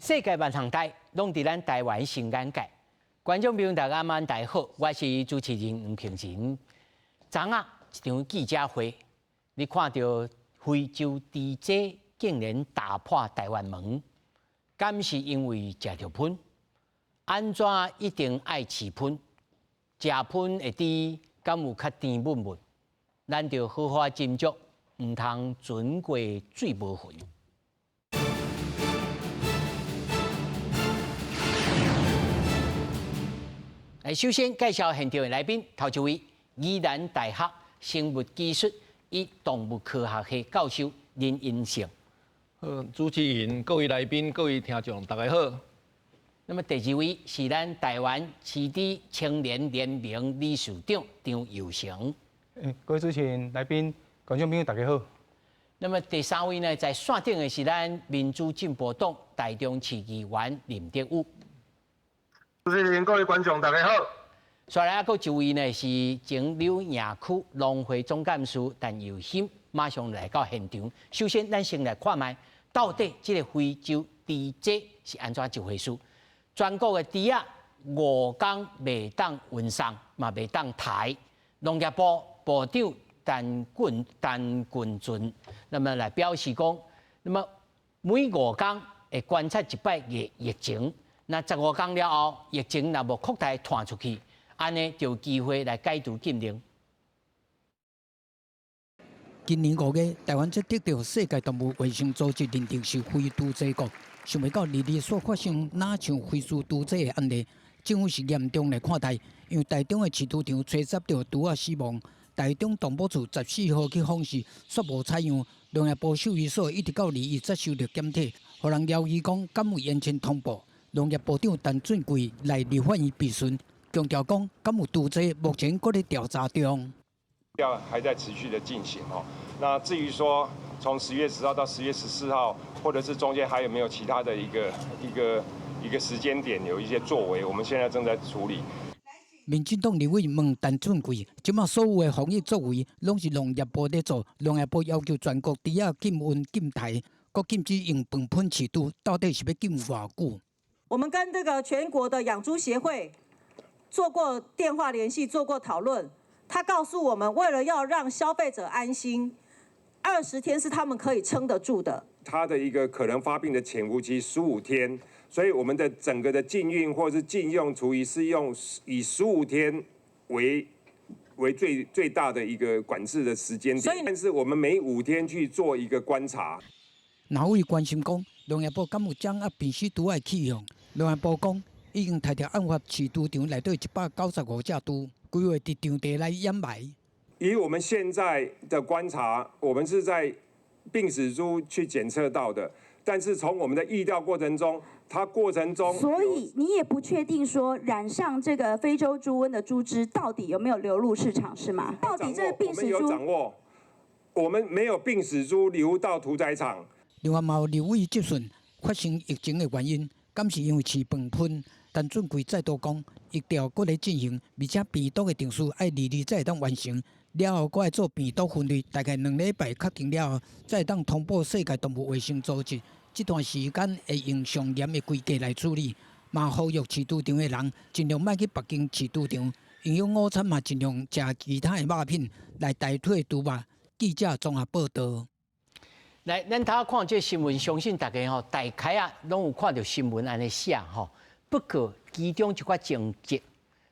世界万象台拢伫咱台湾新眼界，观众朋友大家晚大家好，我是主持人黄平仁。昨下一场记者会，你看到非洲猪仔竟然打破台湾门，敢是因为食着喷？安怎一定爱饲喷？食喷的猪敢有较甜蜜蜜？咱着好好斟酌，唔通船过水无痕。首先介绍现场的来宾，头一位宜兰大学生物技术与动物科学系教授林英成。主持人、各位来宾、各位听众，大家好。那么第二位是咱台湾饲猪青年联盟理事长张友成。各位主持人、来宾、观众朋友，大家好。那么第三位呢，在线顶的是咱民主进步党台中市议员林德武。主持人、各位观众，大家好。再来还有一位呢，是前柳营区农会总干事陈友兴，马上来到现场。首先，咱先来看卖，到底这个非洲猪仔是安怎一回事？全国的猪仔5天袂当运送，嘛袂当抬。农业部部长陈俊俊，那么来表示讲，那么每5天会观察一摆个疫情。那15天了后，疫情若无扩大传出去，安尼就有机会来解除禁令。今年5月，台湾则得到世界动物卫生组织认定是非猪仔国。想袂到日日所发生哪像非洲猪仔的案例，政府是严重来看待，因为台中的饲猪场吹杀到猪仔死亡。台中动保处14号去访视，却无采样。农业部兽医所一直到2月才收到检体，互人怀疑讲敢有延前通报。农业部长陈俊贵来立法院质询，强调讲敢有猪仔目前搁在调查中，还在持续的进行哦。那至于说从10月10号到10月14号，或者是中间还有没有其他的一个时间点有一些作为，我们现在正在处理。民进党立委问陈俊贵，即马所有的防疫作为拢是农业部在做，农业部要求全国猪仔禁运禁抬，搁禁止用粪喷饲猪，到底是要禁偌久？我们跟这个全国的养猪协会做过电话联系，做过讨论。他告诉我们，为了要让消费者安心，20天是他们可以撑得住的。它的一个可能发病的潜伏期15天，所以我们的整个的禁运或是禁用厨余是以15天为最大的一个管制的时间点。但是我们每5天去做一个观察。哪位关心讲，农业部敢有掌握病死猪的去向？农业部讲，已经提调案发饲猪场内底195只猪，规划伫场地来掩埋。以我们现在的观察，我们是在病死猪去检测到的，但是从我们的疫调过程中，它过程中，所以你也不确定说染上这个非洲猪瘟的猪只到底有没有流入市场，是吗？到底这个病死猪，我们有掌握，我们没有病死猪流到屠宰场。另外，有立委质询发生疫情的原因，敢是因为饲粪喷？陈俊贵再度讲，疫调搁在进行，而且病毒的定数要2日才会当完成，了后搁来做病毒分类，大概2礼拜确定了后，才会当通报世界动物卫生组织。这段时间会用上严的规格来处理，嘛呼吁饲猪场的人尽量莫去北京饲猪场，营养午餐嘛尽量食其他的肉品来代替猪肉。记者综合报道。来，咱头看这新闻，相信大家吼大概啊拢有看到新闻安尼写吼。不过其中一寡情节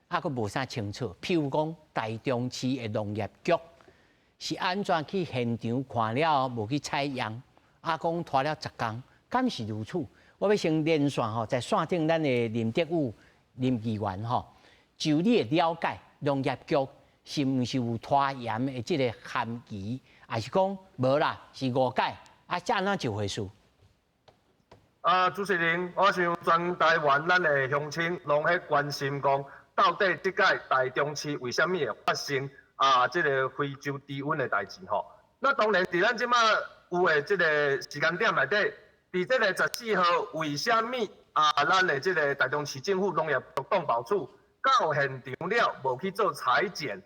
还佫无啥清楚，譬如讲台中市的农业局是安怎去现场看了无去采样，讲拖了10天，敢是如此？我要先连线吼，在线顶咱的林德武林议员吼，就你的了解，农业局是毋是有拖延的这个含义？还是讲无啦，是误解？这安怎一回事？主持人，我想全台湾咱的乡亲拢喺关心讲，到底这届台中市为什么会发生这个非洲猪瘟的代志吼？那当然，伫咱即马有的这个时间点内底，伫这个14号，为什么咱的这个台中市政府农业局动保处到现场了，无去做裁剪？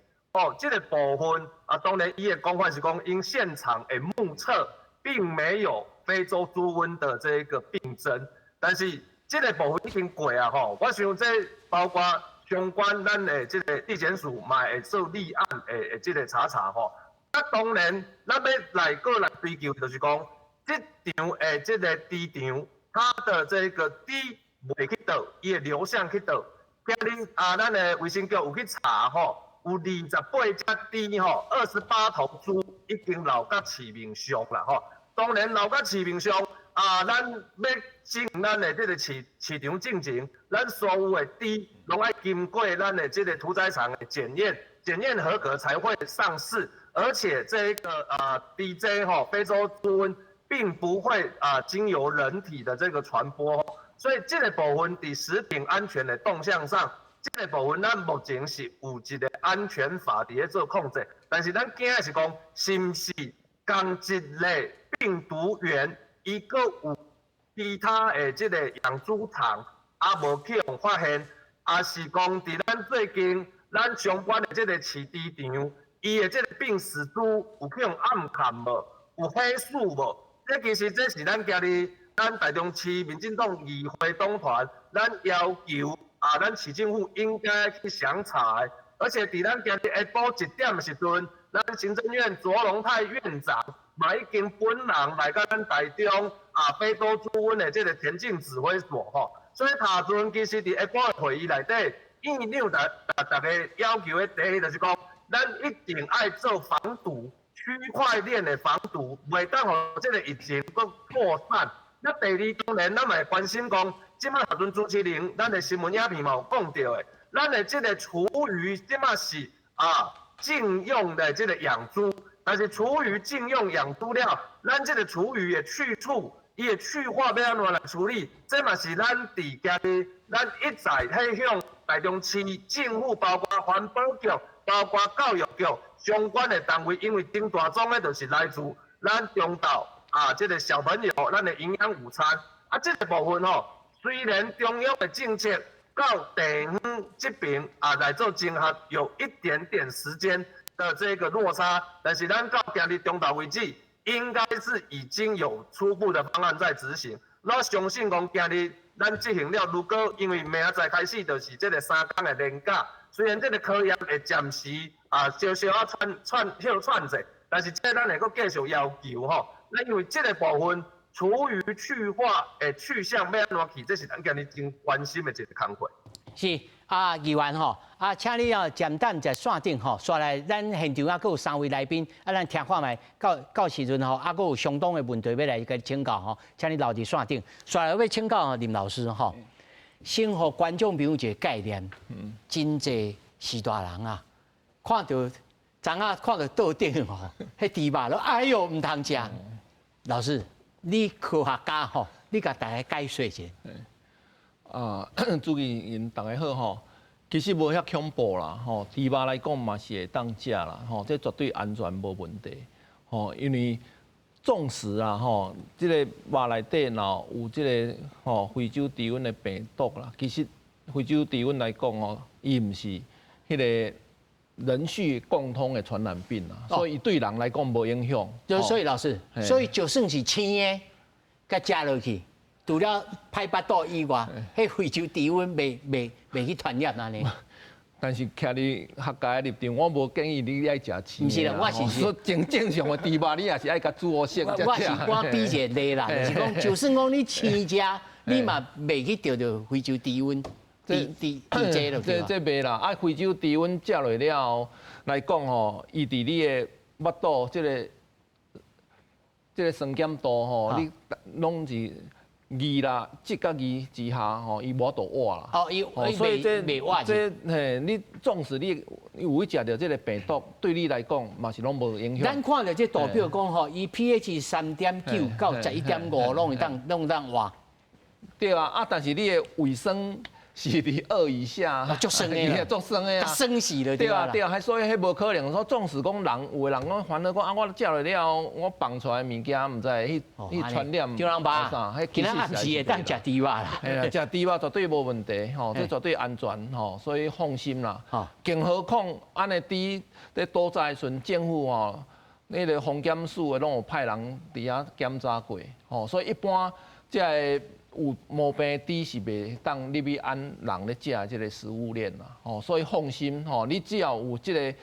这个部分当然伊的讲法是讲，因现场的目测并没有非洲猪瘟的这个病症，但是这个部分已经过啊吼，我想这包括相关咱的这个地检署嘛会做立案的这个查吼。啊，当然咱要来追究，就是讲这场的这个猪场，它的这个猪卖去倒，伊的流向去倒。今日咱的卫生局有去查吼，有28只猪吼，28头猪已经留到市面上啦吼。当然留到市面上咱要进咱的这个市场进前，咱所有的猪拢要经过咱的这个屠宰场的检验合格才会上市。而且这个DJ 非洲猪瘟并不会经由人体的这个传播，所以这个部分在食品安全的动向上，这个部分咱目前是有一个安全法在做控制，但是咱惊的是讲，是不是同一类病毒源，伊阁有其他的这个养猪场无去用发现，是讲伫咱最近咱相关的这个饲猪场。伊的这个病死猪有去用暗砍无？有黑数无？其实这是咱今日咱台中市民进党议会党团，咱要求咱市政府应该去详查的。而且伫咱今日下晡1点的时阵，咱行政院卓荣泰院长嘛已经本人来到咱台中非洲猪瘟的这个田径指挥所吼。所以下阵其实伫下晡的会议内底，伊有大家要求的第一就是讲。咱一定要做防堵，区块链的防堵，袂当互这个疫情搁扩散。那第二当然，咱嘛关心讲，即摆下阵主持人，咱的新闻影片嘛有讲到的，咱的这个厨余即摆是禁用的这个养猪，但是厨余禁用养猪了，咱这个厨余的去处，伊的去化要安怎来处理？这嘛是咱伫家己，咱一再去向台中市政府，包括环保局。包括教育局相关的单位，因为顶大宗的就是来自咱中岛这个小朋友咱的营养午餐这个部分虽然中央的政策到地方这边来做整合有一点点时间的这个落差，但是咱到今日中岛为止，应该是已经有初步的方案在执行。我相信讲今日咱执行了，如果因为明仔载开始就是这个3天的连假。虽然这个考验会暂时小小喘者，但是这咱会阁继续要求那因为这个部分厨余去化的去向要安怎去，这是咱今日真关心的一个工作。是议员请你简单在线顶刷来，咱现场还有3位来宾咱听看卖，到时阵还有相当的问题要来甲请教请你留伫线顶，刷来要请教林老师先互观众朋友一个概念，真济是大人看到昨看到倒顶迄猪肉了，哎呦唔通食。老师，你科学家你甲大家解说一下。主持人大家好其实无遐恐怖啦猪肉来讲嘛是会当食啦这绝对安全无问题因为。纵使这个肉内底若有这个非洲猪瘟的病毒啦，其实非洲猪瘟来讲伊毋是迄个人畜共通的传染病啦，所以对人来讲无影响。所以老师，所以就算是青的，甲食落去，除了歹腹肚以外，迄非洲猪瘟未去传染安尼。但是徛伫学界立场，我无建议你爱食青的。唔是啦，我是说正常的猪肉，你也是爱甲煮好食才食。我比一个例啦，就是讲，就算讲你青食，你嘛未去得到非洲猪瘟，这咯对吧？这袂啦，非洲猪瘟食落了来讲伊伫你的腹肚这个酸碱度你拢是。二啦，即甲二之下伊无度活啦。所以这你纵使你有去食到这个病毒，对你来讲嘛是拢无影响。咱看到这图表讲伊 pH 3.9到11.5，拢当活。对但是你的卫生是伫2以下，足酸的啦，足酸的啊，酸死了对啊，所以迄无可能说，纵使讲人，有的人讲烦恼讲我食落了，我放出来物件，毋知去传染。叫人吧，今仔暗时会当食猪肉啦，食猪肉绝对无问题，这绝对安全，所以放心啦。更何况安尼伫咧倒在时阵，政府那个防检署的拢有派人伫遐检查过，所以一般即个有毛病猪是袂当入去按人咧食即个食物链啦，吼，所以放心吼，你只要有即个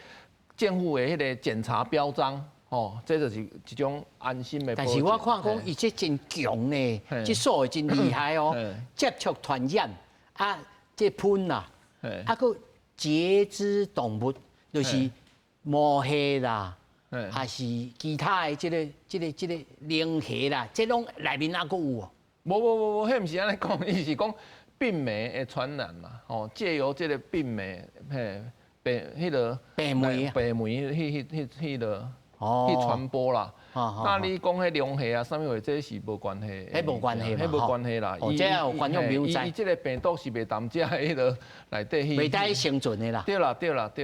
政府的迄个检查标章，吼，这就是一种安心的。但是我看讲，伊这真强呢，这数的真厉害哦，接触传染啊，这喷啦，啊个节肢动物就是毛蟹啦。还是其他的这个灵蟹啦，这种内面哪个有哦？无，迄毋是安尼讲，伊是讲病媒的传染嘛，吼，借由这个病媒，迄个病媒迄个去传播啦。那你讲迄龙虾啊，啥物话，这是无关系。迄无关系嘛，迄无关系啦。这有观众朋友知。伊这个病毒是袂当食迄个内底迄。袂当生存的啦。对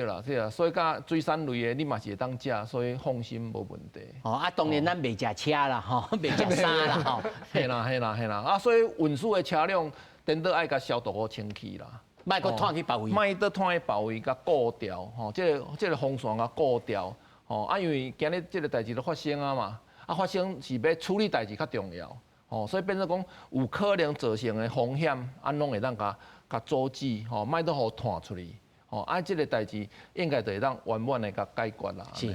啦，所以甲水产类的你嘛是会当食，所以放心无问题。哦，啊，当然咱袂食车啦，吼，袂食衫啦，吼。嘿啦，啊，所以运输的车辆，等到爱甲消毒好清气啦。莫搁拖去别位。莫搁拖去别位，甲固掉，吼，这个风扇甲固掉。哦，啊，因为今日这个代志都发生啊嘛，啊发生是要处理代志较重要，哦，所以变成讲有可能造成的风险，啊拢会当甲阻止，吼，莫都互传出去，哦，啊，这个代志应该就会当圆满的甲解决啦。是，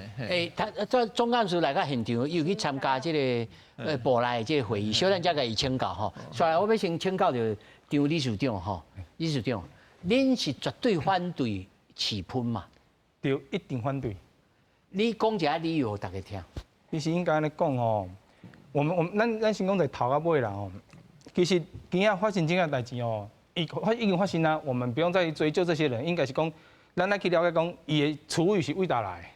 他总干事来到现场，又去参加这个部内这个会议，小咱才甲伊请教吼。所以我要先请教着张理事长吼，理事长，恁是绝对反对试喷嘛？对，一定反对。你讲一下理由，大家听。其实应该安尼讲吼，咱先讲在头到尾啦吼。其实今仔发生这样代志哦，已经发生啦，我们不用再追究这些人，应该是讲，咱来去了解讲，伊的处遇是为哪来，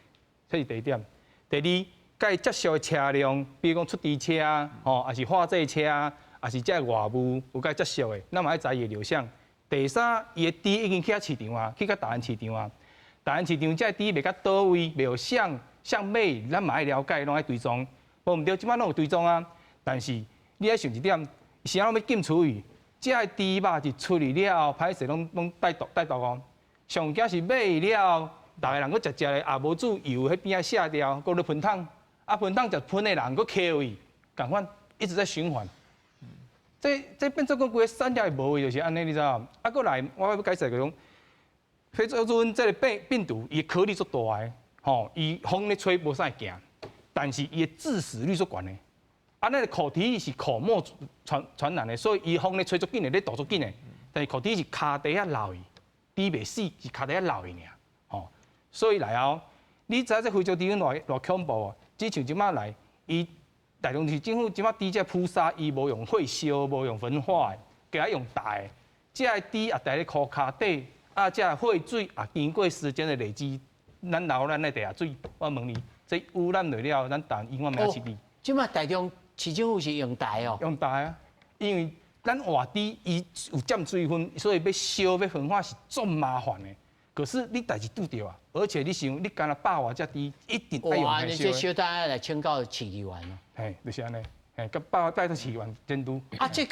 这是第一点。第二，该接受的车辆，比如讲出租车吼，还是化载车，还是这外务有该接受的，咱嘛要知伊的流向。第三，伊的猪已经去市场啊，去大安市场啊。大安市场这猪卖到倒位，卖有向尾，咱嘛爱了解，拢爱追踪。无毋对，即摆拢有追踪啊。但是你爱想一点，是安怎要禁处理？这猪肉是处理了，歹势拢带毒哦。上惊是买了，逐个人佫食的，也无煮油，迄边仔卸掉，佫咧喷桶，啊喷桶食喷的人佫扣伊，共款一直在循环。这变做讲规个产业无位，就是安尼，你知道？啊，佫来，我要解释讲。非洲猪瘟这个病毒，伊颗粒足大个，吼，伊风咧吹无啥行，但是伊的致死率足悬的。啊，那个口蹄是口沫传染的，所以伊风咧吹足紧的，咧毒足紧的。但是口蹄是骹底下流伊，猪袂死，是骹底下流伊尔，吼。所以来后，你知影这非洲猪瘟偌恐怖哦？只像即马来，伊大陆是政府即马猪只扑杀，伊无用火烧，无用焚化的，加用大的，这个猪也在咧裤骹底。啊，这废水啊，经过时间的累积，咱流咱的地下水，我问你，这污染落了，咱但永远袂起哩。即马台中市政府是用大哦，用大啊，因为咱活猪伊有占水分，所以要烧要焚化是足麻烦的。可是你代志拄着啊，而且你想，你干那百外只猪，一定爱用来烧。这小大来请教市议员咯。嘿，就是安尼。甲百带到市员监督。啊，这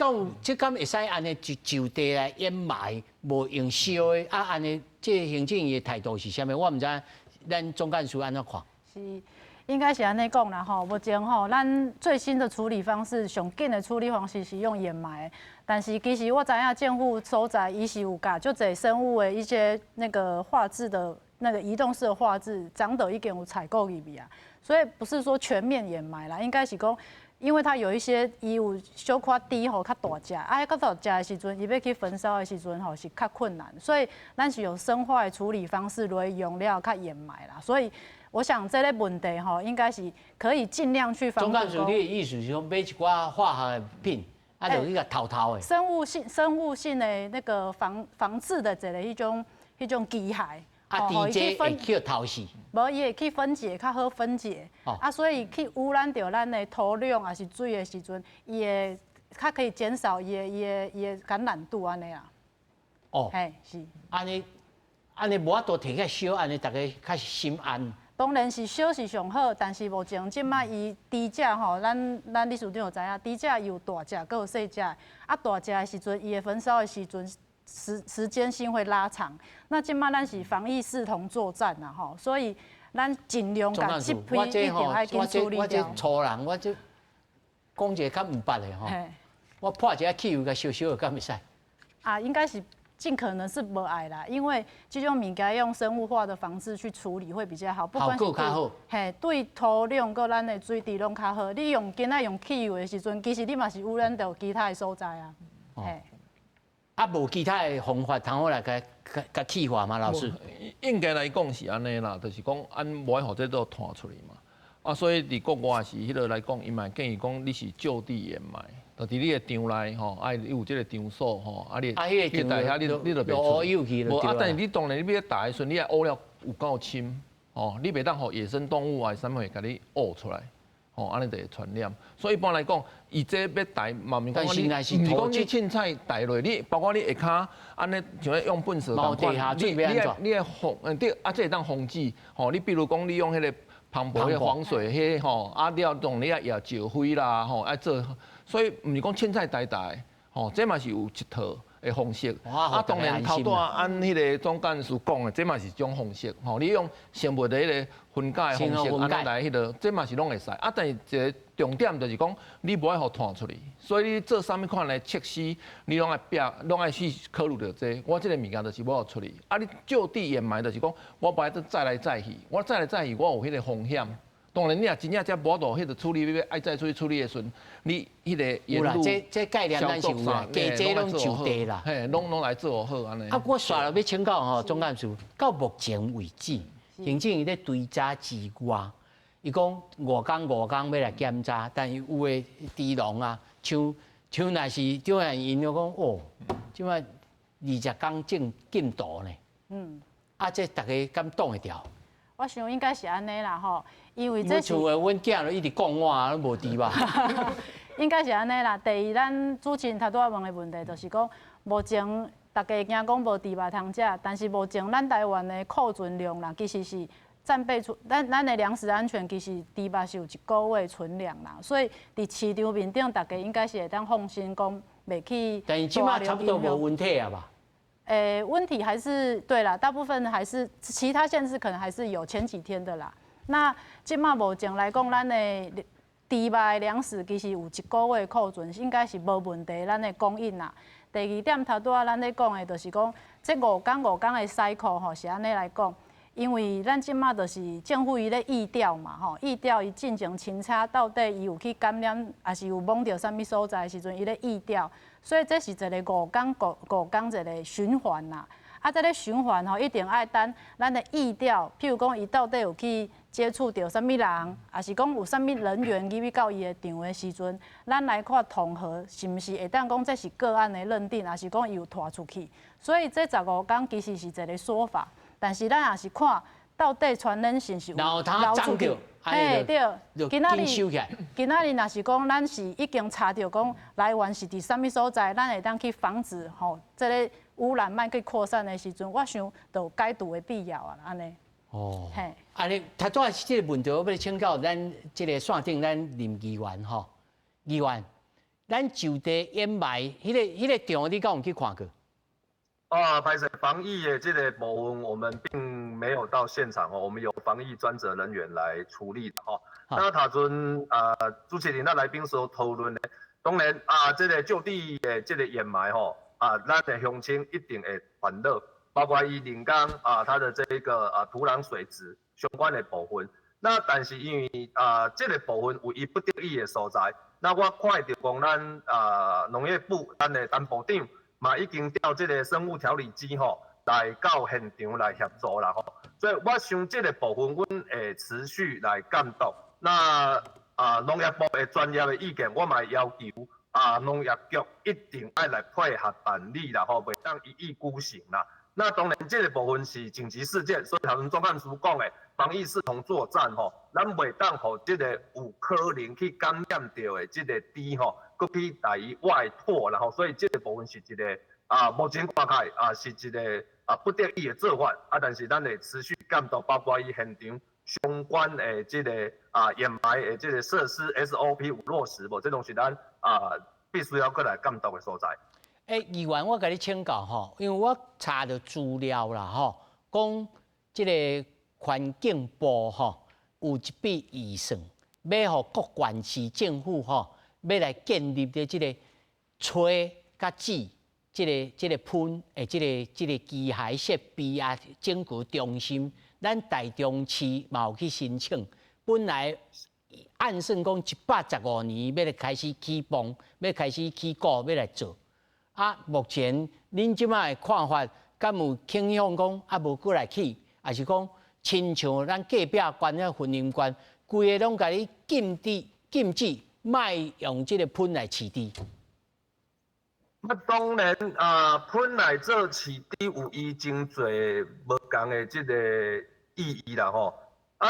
敢会使安尼就地来掩埋，无用烧的啊？安尼这行政院的态度是啥物？我毋知咱总干事安怎看？是，应该是安尼讲啦吼。目前吼，咱最新的处理方式，上紧的处理方式是用掩埋。但是其实我知影政府所在伊是有甲就这生物的一些那个画质的那个移动式的画质，长得已经有采购入去啊。所以不是说全面掩埋啦，应该是讲。因为它有一些伊有小可猪吼较大只，啊，较大只的时阵，伊要去焚烧的时阵吼是较困难，所以咱是用生化的处理方式来用了较掩埋啦。所以我想这类问题吼，应该是可以尽量去防。总干事，你的意思是说买一寡化学的品，啊，就一个透的。生物性的那个防治的一个迄种机械。啊，伫这会去透死，无伊会去分解，较好分解。啊，所以去污染到咱的土壤还是水的时阵，伊会较可以减少伊的感染度安尼啦。哦，嘿，是。安尼无法度摕起烧，安尼大家较心安。当然是烧是上好，但是目前即摆伊猪只吼，咱理事长有知影，猪只有大只，佮有细只。啊，大只的时阵，伊的焚烧的时阵。时间性会拉长，那今麦咱是防疫视同作战呐吼，所以咱尽量把这批一定爱紧处理掉。我这粗人，我这讲一个较唔捌的吼。我破一下汽油，甲烧烧，敢会使？啊，应该是尽可能是无爱啦，因为这种物件用生物化的方式去处理会比较好，不管是对土壤佮咱的水质拢较好。你用今仔用汽油的时阵，其实你嘛是污染到其他的所在啊。嘿。啊，无其他的方法，通好来甲气化嘛，老师？应该来讲是安尼啦，就是讲按无爱互这都弹出来嘛。啊，所以伫国外是迄个来讲，伊嘛建议讲你是就地掩埋，就伫你的场内吼，啊有这个场所吼，啊你迄个台遐你就袂出。无啊，但是你当然你要打的时阵，你乌了有够深，哦，你袂当互野生动物啊啥物会甲你乌出来。哦，安尼就会传染，所以一般来讲，伊这要台嘛，毋是讲你凊彩台落，你包括你下骹安尼像咧用粪扫同款，你要防，对，啊，这会当防止，吼，你比如讲你用迄个磅礴迄防水迄吼，啊，你要用你也石灰啦，吼，爱做，所以毋是讲凊彩台，吼，这嘛是有一套。的方式，啊，当然头拄按迄个总干事讲的，这嘛是一种方式，吼，你用生物的迄个分解的方式，安尼来迄个，这嘛是拢会使。啊，但是一个重点就是讲，你无爱互弹出去，所以你做啥物款的测试，你拢爱去考虑到这。我这个物件就是我要处理，啊，你就地掩埋就是讲，我不爱再来再去，我再来再去，我有迄个风险。当然，你若真正只无度迄个处理，要爱再处理的时阵，你迄个沿路这概念咱是有啦，加这拢就地啦，嘿，拢来做好安尼。啊，我刷了要请教吼，总干事，到目前为止，行政伊咧追查之外，伊讲5天要来检查，但有诶猪农啊，像若是中央因就讲哦，即摆20天进度呢，啊，这大家敢挡会掉？我想应该是安尼啦吼，因为这是像阮囝就一直讲我啊，无猪吧？应该是安尼啦。第二，咱主持人头拄仔问的问题就是讲，目前大家惊讲无猪肉通食，但是目前咱台湾的库存量啦，其实是战备出咱的粮食安全，其实猪肉是有1个月存量啦，所以伫市场面顶，大家应该是会当放心讲袂去。但是即马差不多无问题啊吧？问题还是对啦，大部分还是其他县市可能还是有前几天的啦。那即马目前来讲，咱的猪肉的粮食其实有1个月库存，应该是无问题，咱的供应啦。第二点，头拄仔咱咧讲的，就是讲这5天的cycle吼，是安尼来讲，因为咱即马就是政府伊咧疫调嘛吼，疫调伊进行清查，到底伊有去感染，还是有摸到啥物所在的时阵，伊咧疫调。所以这是一个5天一个循环啦。啊，这个循环吼，一定爱等咱的疫调，譬如讲伊到底有去接触到啥物人，还是讲有啥物人员入去到伊的场的时阵，咱来看统合是毋是会当讲这是个案的认定，还是讲伊有拖出去。所以这15天其实是一个说法，但是咱也是看到底传染性是有流出去。嘿，对，今仔日若是讲咱是已经查到讲来源是伫啥物所在，咱会当去防止吼，这个污染卖去扩散的时阵，我想就有解除的必要啊，安尼。哦，嘿，安尼，他主要是这个问题，我要请教咱这个线顶咱林议员吼，议员，咱就地掩埋迄个场，你敢有去看过？拍摄防疫的这个部分，我们并没有到现场哦，我们有防疫专责人员来处理的哈。那他阵主持人那来宾所讨论的，当然这个就地的这个掩埋吼咱的乡亲一定会烦恼，包括伊林江它的这一个土壤水质相关的部分。那但是因为这个部分有伊不得已的所在，那我看到讲咱农业部咱的陈部长。嘛已经调这个生物调理机吼来到现场来协助啦吼，所以我想这个部分阮会持续来监督。那农业部的专业的意见，我嘛要求农业局一定要来配合办理啦吼，袂当一意孤行啦。那当然这个部分是紧急事件，所以头先总干事讲的防疫视同作战吼，咱袂当互这个有可能去感染到的这个猪吼。搁去大于外拓，然后所以这个部分是一个目前看起是一个不得已的做法但是咱会持续监督，包括伊现场相关的这个掩埋的这个设施 SOP 有落实无？这拢是咱必须要过来监督的所在。议员，我甲你请教吼，因为我查到资料啦吼，讲这个环境部吼有一笔预算，要互各县市政府吼。要来建立的这个吹甲纸，这个喷诶，这个机械设备啊，整个中心，咱台中市嘛有去申请，本来按算讲115年要来开始起步，要开始起股，要来做。啊，目前恁即摆的看法，敢有倾向讲啊无过来起，还是讲亲像咱隔壁县遐婚姻县，规个拢甲你禁止，卖用即个喷来饲猪。当然喷来做饲猪有伊真侪无共的即个意义啦吼。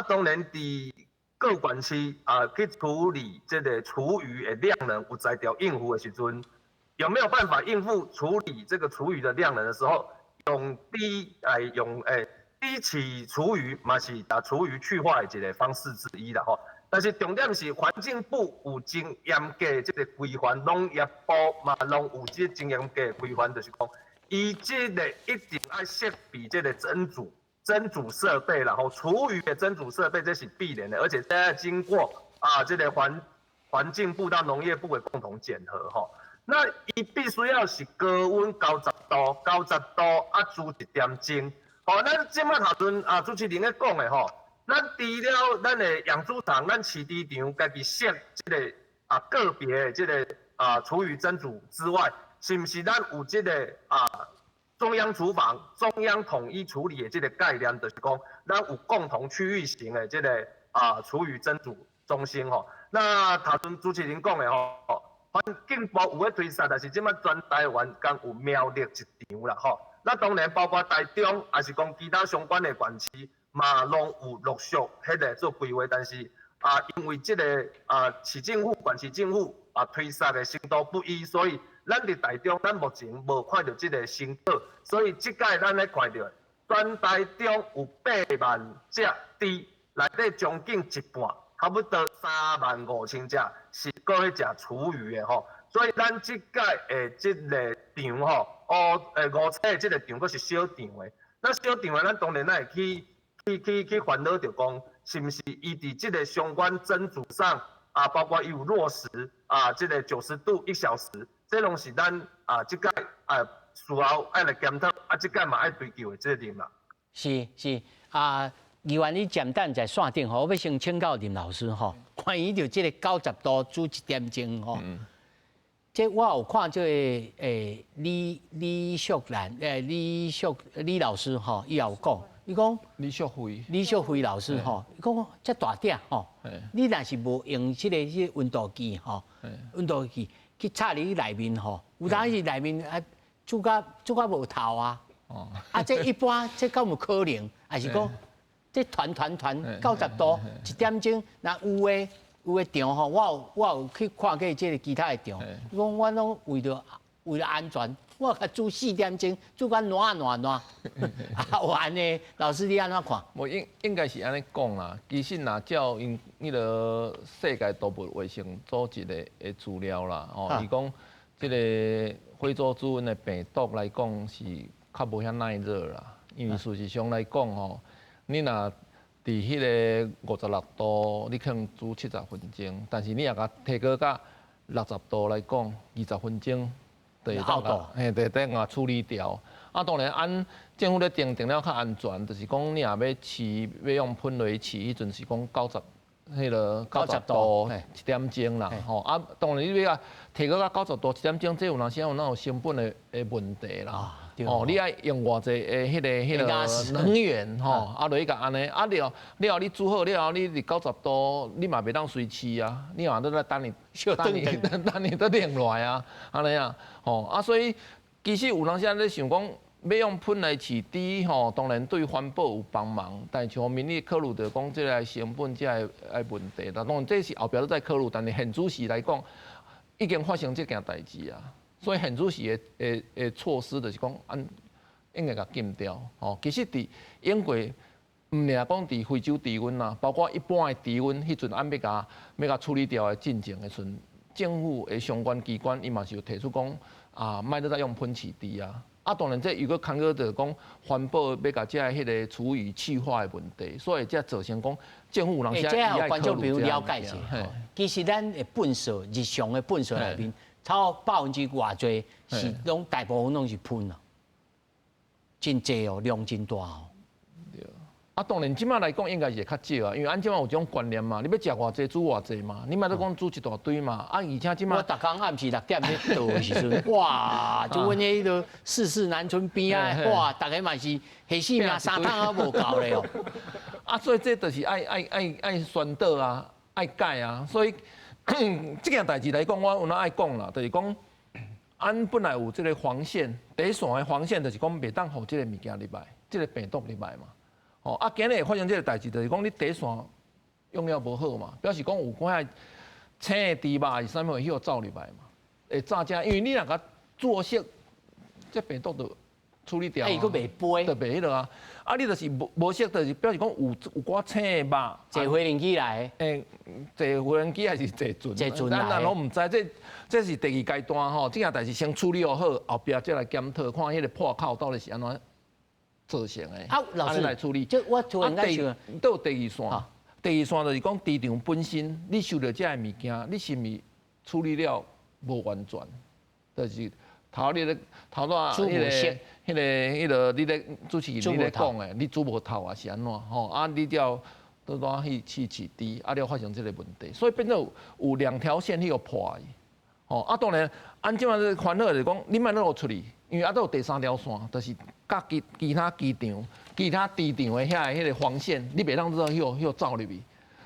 当然伫各县市去处理即个厨余的量能有在调应付的时阵。有没有办法应付处理这个厨余的量能的时候，用低起厨余嘛是把厨余去化的一个方式之一啦吼。但是重点是环境部有真严格的这个规范，农业部嘛拢有这真严格的规范，就是讲伊这个一定要设备这个蒸煮设备啦吼，厨余的蒸煮设备这是必然的，而且在经过这个环境部到农业部的共同检核吼。那伊必须要是高温90度煮1点钟。咱即摆头阵主持人咧讲的吼，咱除了咱的养猪场、咱饲猪场家己设即个个别的即个厨余蒸煮之外，是毋是咱有即个中央厨房、中央统一处理的即个概念，就是讲咱有共同区域型的即个厨余蒸煮中心吼。那头阵主持人讲的吼。环境部有咧推测，但是即摆全台湾刚有苗栗一场啦吼。那当然包括台中，还是讲其他相关的县市，嘛拢有陆续迄个做规划，但是因为即个市政府、县市政府推测的程度不一，所以咱伫台中，咱目前无看到即个成果，所以即届咱咧看到，全台中有8万只猪，内底将近一半。差不多35000只是搁去食厨余的吼，所以咱即届的即个场吼，5彩的即个场搁是小场的。那小场的，咱当然咱会去烦恼着讲，是毋是伊伫即个相关蒸煮上包括伊有落实即个90度1小时，这拢是咱即届需要爱来检讨，即届嘛爱追求的责任啦。是议员，你简单在线顶吼，我要先请教林老师吼，关于就这个90度煮1点钟吼，这我有看这个李淑兰李老师吼，伊也有讲，伊讲李淑慧老师吼，伊讲这大点吼，你若是无用这个温度计吼，温度计去插你内面吼，有当时内面煮甲无透啊，这一般这敢有可能，还是讲？这团90度1点钟，那有的场吼，我有去看过这个其他的场，讲我拢为了安全，我甲煮4点钟，煮甲烂，有安尼，老师你安怎看？无应该是安尼讲啦。其实若照因迄个世界动物卫生组织的资料啦，伊讲这个非洲猪瘟的病毒来讲是较无遐耐热啦，因为事实上来讲吼。你若伫迄个56度，你可能煮70分钟，但是你若甲提高到60度来讲，20分钟就会当甲处理掉。当然按政府咧定了较安全，就是讲你若要饲，要用喷落去饲，迄阵是讲90度1点钟啦。当然你要提高到90度1点钟，这有哪有成本的问题啦。你爱用偌济迄个能源落去甲安尼，了你煮好了后，你伫90度，你嘛袂当随饲啊，你嘛都在等你都冷落来啊，安尼啊，所以其实有人现在咧想讲，要用喷来饲猪当然对环保有帮忙，但是从民意考虑着讲，这个成本这个问题啦，当然这是后壁都在考虑，但是现主时来讲，已经发生这件代志啊。所以现主时的措施就是讲，应该甲禁掉。其实伫英国，唔尔讲伫非洲猪瘟啦，包括一般的猪瘟，迄阵要甲处理掉的进程的时阵，政府的相关机关伊嘛是有提出讲莫再用喷饲猪啊。当然这有个牵扯着讲环保要甲这迄个厨余气化的问题，所以才造成讲政府有人这有观众朋友了解一下。其实咱的粪扫日常的粪扫内面。超50%偌济是拢大部分拢是喷啊，真济哦，量真大哦。啊，当然，即马来讲应该是较少啊，因为按即马有种观念嘛，你要食偌济煮偌济嘛，你莫得讲煮一大堆嘛。啊，而且即马我逐工暗时6点去倒的时阵，哇，就阮迄个四南村边啊，哇，大家嘛是下死命3趟啊无够咧哦。啊，所以这就是爱宣导啊，爱改啊，所以这件代志来讲，我有哪爱讲啦，就是讲，俺本来有这个黄线，第一线的黄线就是讲袂当互这个物件入来，这个病毒入来嘛。哦，啊，今日会发生这个代志，就是讲你第一线用了无好嘛，表示讲有寡青的猪肉是啥物会许走入来嘛，会炸家，因为你若甲做熟，这病毒就处理掉。啊，伊佫袂飞，就袂迄落啊！啊，你就是无熟，就是表示讲有寡青的肉，坐飞轮机来，坐飞轮机还是坐船？坐船来，咱拢唔知，这是第2阶段吼，这件代志先处理好，后壁再来检讨，看迄个破口到底是安怎造成的。啊，老师来处理。就我突然间想，都有第2线，第2线就是讲市场本身，你收到这个物件，你是毋是处理了无完全？就是头你咧头仔迄个你咧主持人你咧讲的，你煮无透啊是安怎吼？啊，你要倒转去饲猪，啊，了发生这个问题，所以变做有2条线去破的。哦，啊，当然，按即马个烦恼就是讲，你莫落处理，因为啊都有第3条线，就是甲其他机场、其他猪场的迄个黄线，你袂当许走入去。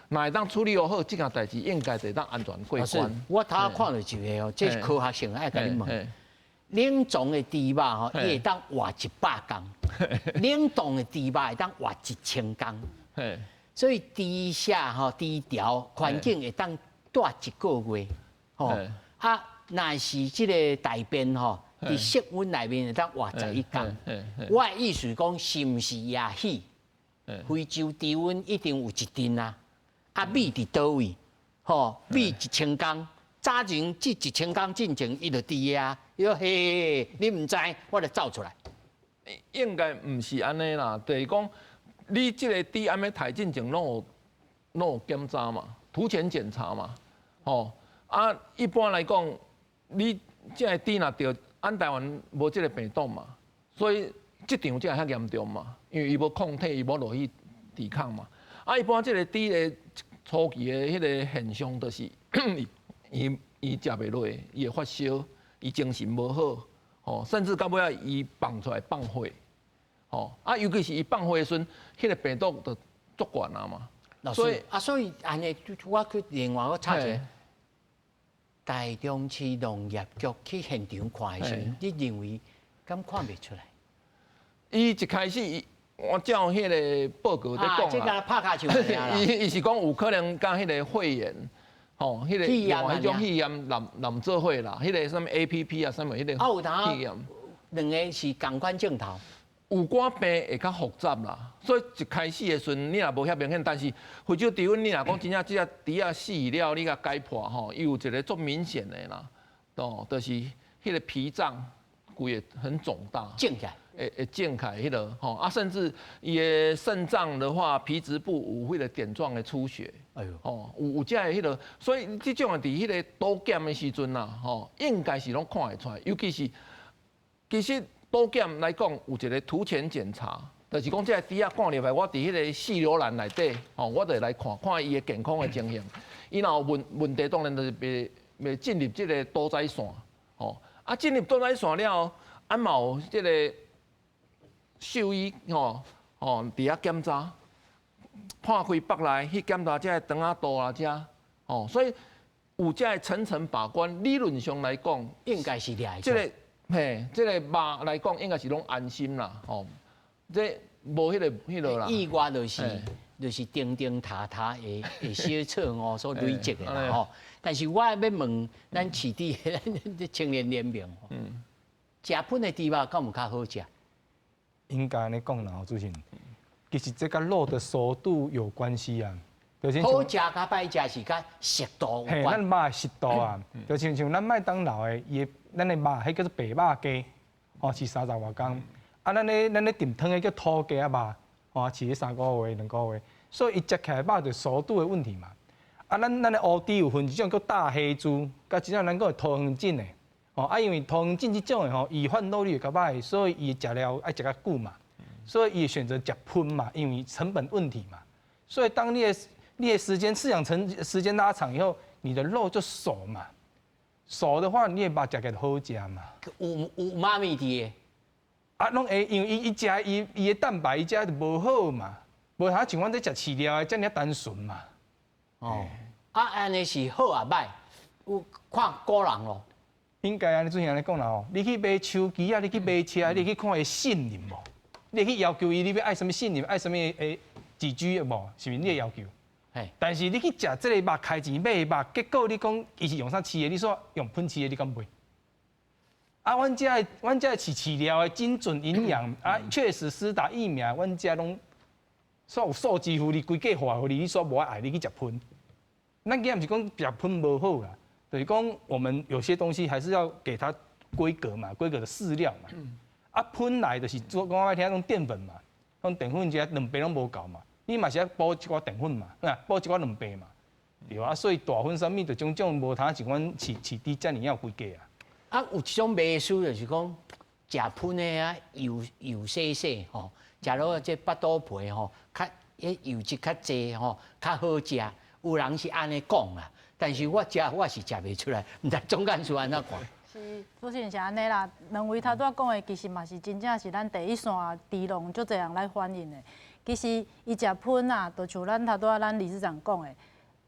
若会当处理好，即件代志应该会当安全过关。我头看到一个哦，这是科学性爱甲你问。冷藏的猪肉吼，伊会当活100工；冷冻的猪肉会当活1000工。所以猪下吼、猪条环境会当带1个月。吼啊，若是即个大便吼，伫室温内面会当活11工。我的意思讲，是毋是也许非洲低温一定有一阵啊？啊，米伫倒位？吼，米1000工。早前这1000工进前，伊就伫啊，伊说嘿，你唔知，我就走出来。应该唔是安尼啦，就是讲你这个猪安尼抬进前拢有检查嘛，土前检查嘛，吼啊，一般来讲，你这个猪若着，咱台湾无这个病毒嘛，所以这场才会遐严重嘛，因为伊无抗体，伊无落去抵抗嘛。啊，一般这个猪的初期的迄个现象，就是伊食袂落，伊会发烧，伊精神无好，吼，甚至到尾仔伊放出来放火，吼，啊，尤其是伊放火的时阵，迄个病毒就足悬啊嘛。所以安尼，我去另外我插一个，台中市农业局去现场看的时候，你认为敢看袂出来？伊一开始我照迄个报告在讲这个拍卡球啦。伊是讲有可能甲迄个肺炎。吼，迄个迄种肺炎淋做伙啦，迄个什么 APP 啊，什么迄个肺炎，两个是同款镜头。有寡病会较复杂啦，所以一开始的时阵你若无遐明显，但是非洲猪瘟你若讲真正这猪啊死了，你甲解剖吼，伊有一个足明显的啦，哦，就是迄个脾脏规个很肿大，肿起来。会肿起来迄个吼啊，甚至伊的肾脏的话，皮质部有迄个点状的出血。哎呦，哦，有这迄个，所以这种伫迄个刀检的时阵呐，吼，应该是拢看会出来。尤其是，其实刀检来讲有一个土前检查，就是讲这猪仔赶入来，我伫迄个细流栏内底，吼，我就来看看伊的健康的情形。伊若有问题，当然就是袂进入这个多载线，吼，啊进入多载线了，俺嘛有这个。兽医伫遐检查，破开腹内去检查这肠仔肚啊，所以有这层层把关。理论上来讲，应该是厉害。这个肉来讲，应该是拢安心啦，这无迄个啦。意外就是钉钉塔塔的小错误所累积的啦吼。但是我要问咱市地咱青年联盟，食喷的猪肉敢有较好食？应该安尼讲啦，主持人，其实这跟肉的熟度有关系啊。好食甲歹食是甲熟度有关。咱肉的熟度啊，就像咱麦当劳的，咱的肉迄叫做白肉鸡，是30外公。啊，咱咧炖汤的叫土鸡啊肉，饲3个月、2个月，所以伊食起来肉就熟度的问题嘛。啊，咱的乌猪有分一种叫大黑猪，甲一种咱讲的桃园种的。哦，啊，因为桃园种这种的吼，伊贩售率较歹，所以伊食了爱食较久嘛，所以伊选择食喷嘛，因为成本问题嘛。所以当你的饲养时间拉长以后，你的肉就熟嘛，熟的话你的肉食起来好食嘛。有妈咪的。啊，拢会因为伊食伊的蛋白伊食就无好嘛，无像阮在食饲料的遮尔单纯嘛。哦，啊，安尼是好啊歹，有看个人咯。应该安尼，准安尼讲啦吼，你去买手机啊，你去买车，你去看伊信任无？你去要求伊，你要爱什么信任，爱什么诶几 G 无？是毋是你的要求？但是你去食这个肉，开钱买肉，结果你讲伊是用啥饲的？你说用喷饲的，你敢买？啊，阮遮的饲料的精准营养啊，确实施打疫苗，阮遮拢煞有数字互你规价化互你，你煞无爱你去食喷。咱今日毋是讲食喷无好啦。就是讲，我们有些东西还是要给它规格嘛，规格的饲料嘛。啊，喷来就是做讲爱听那种淀粉嘛，那种淀粉只两倍拢无够嘛，你嘛是要补一寡淀粉嘛，补一寡两倍嘛，对啊。所以大份啥物就种无通像阮饲猪遮尔有规格啊。啊，有一种迷思就是讲，食喷的啊油细细吼，食落这巴肚皮吼，较油脂较济吼，较好食。有人是安尼讲啊。但是我是食袂出来，毋知总干事安怎看？是，主持人是安尼啦。两位头拄仔讲的，其实嘛是真正是咱第一线猪农足侪人来反映的。其实伊食喷啊，就像咱头拄仔咱理事长讲的，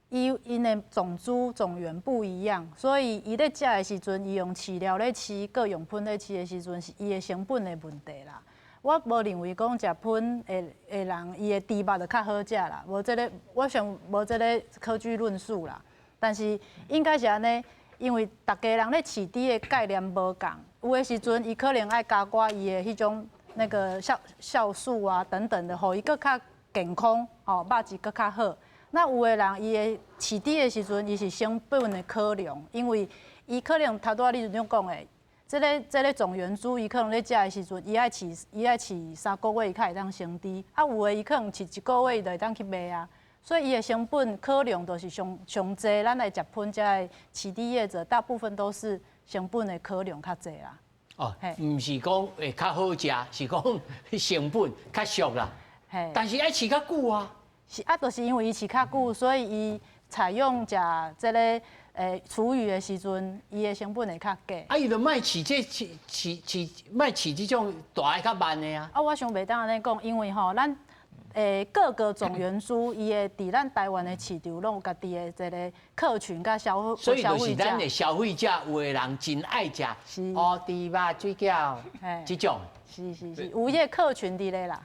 因的种猪种源不一样，所以伊咧食的时阵，伊用饲料咧饲，佮用喷咧饲的时阵，是伊的成本的问题啦。我无认为讲食喷的人，伊的猪肉就较好食啦。无这个，我想无这个科据论述啦。但是应该是安尼，因为大家人咧饲猪的概念无共，有的时阵伊可能爱加寡伊的迄种那个酵素啊等等的，互伊更较健康，肉质更较好。那有的人伊的饲猪的时阵，伊是成本的考量，因为伊可能头拄仔你就讲的，这个种源猪，伊可能咧食的时阵，伊爱饲3个月伊才会当生猪，啊有的伊可能饲1个月伊就会当去卖啊。所以伊的成本考量都是上济，咱来食喷遮的饲猪业者，大部分都是成本的考量较济啦。哦，唔是讲会较好食，是讲成本较俗啦。但是爱饲较久啊。是啊，就是因为伊饲较久，所以伊采用食这个厨余的时阵，伊的成本会较低。啊，伊就卖饲卖饲这种大个较慢的啊。啊，我想袂当安尼讲，因为吼咱。各个种源猪，伊的伫咱台湾的市场，拢有家己的一个客群甲消费者。所以就是咱的消费者，有的人真爱食猪肉、水饺这种。是，有迄个客群伫咧啦。